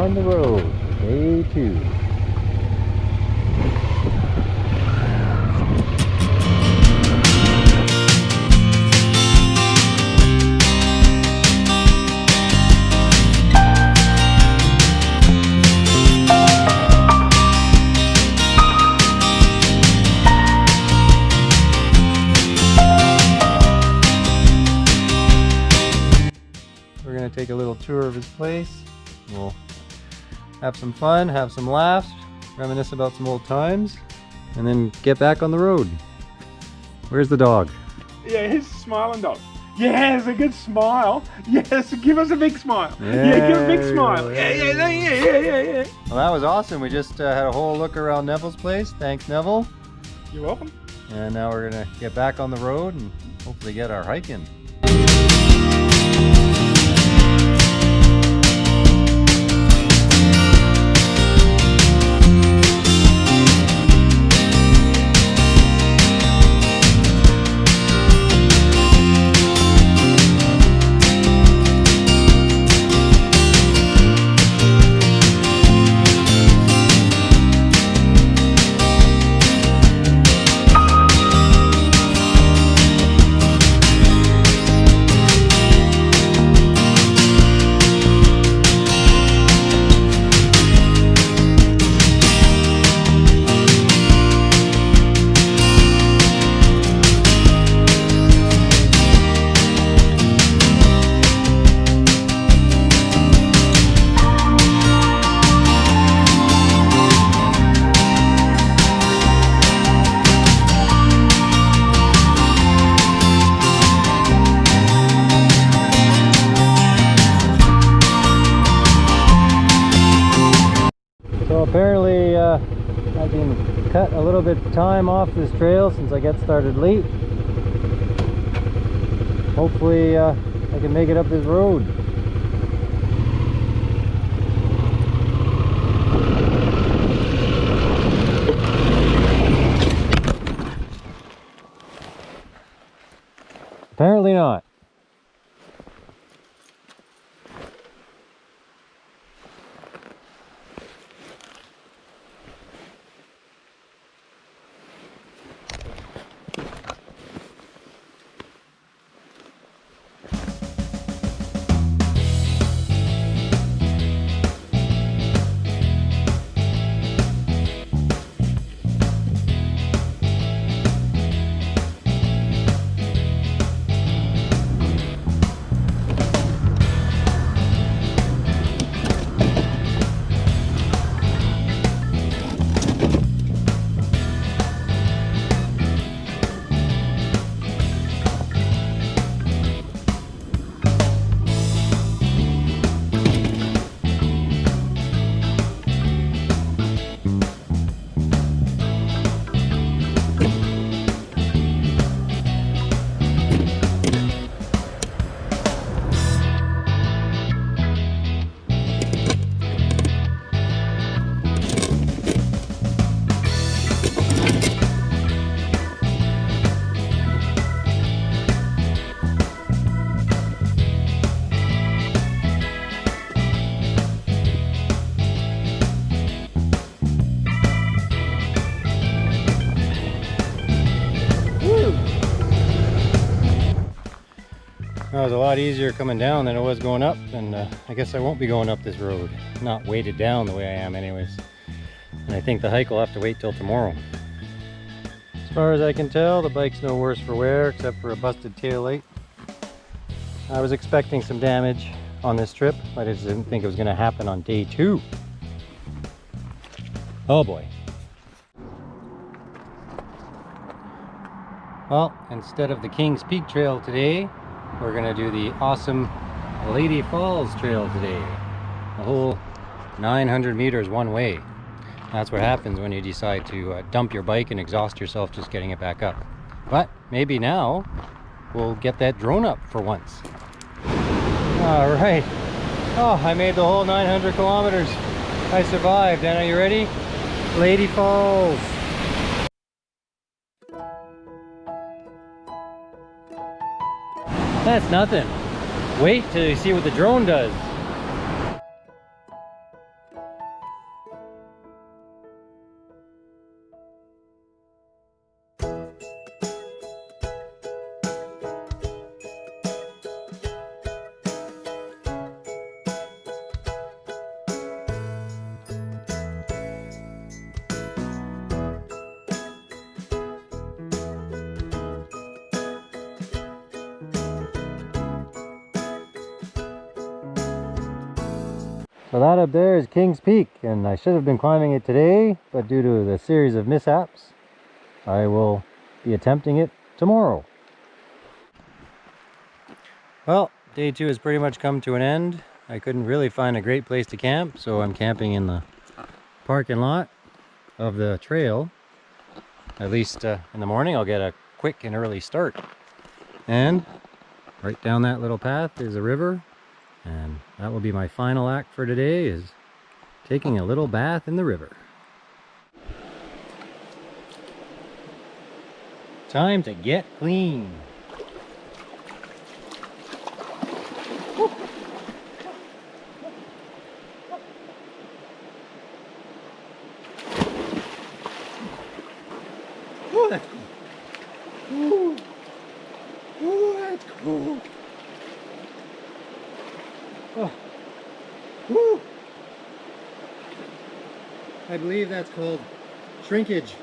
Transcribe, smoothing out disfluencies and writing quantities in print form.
find the road. Day 2. We're going to take a little tour of his place. We'll have some fun, have some laughs, reminisce about some old times, and then get back on the road. Where's the dog? Yeah, he's a smiling dog. Yes, a good smile. Yes, give us a big smile. Yeah, give a big smile. Yeah. Well, that was awesome. We just had a whole look around Neville's place. Thanks, Neville. You're welcome. And now we're going to get back on the road and hopefully get our hike in. So apparently I can cut a little bit of time off this trail since I got started late. Hopefully I can make it up this road. Apparently not. It was a lot easier coming down than it was going up, and I guess I won't be going up this road. Not weighted down the way I am anyways. And I think the hike will have to wait till tomorrow. As far as I can tell, the bike's no worse for wear except for a busted tail light. I was expecting some damage on this trip, but I just didn't think it was going to happen on day 2. Oh boy. Well, instead of the Kings Peak Trail today, we're gonna do the awesome Lady Falls Trail today. A whole 900 meters one way. That's what happens when you decide to dump your bike and exhaust yourself just getting it back up. But maybe now we'll get that drone up for once. All right. Oh, I made the whole 900 kilometers. I survived. And are you ready? Lady Falls. That's nothing. Wait till you see what the drone does. So that up there is King's Peak, and I should have been climbing it today, but due to the series of mishaps, I will be attempting it tomorrow. Well, day 2 has pretty much come to an end. I couldn't really find a great place to camp, so I'm camping in the parking lot of the trail. At least in the morning I'll get a quick and early start. And right down that little path is a river, and that will be my final act for today, is taking a little bath in the river. Time to get clean. Oh, that's cool. Ooh. Ooh, that's cool. Oh. Woo. I believe that's called shrinkage.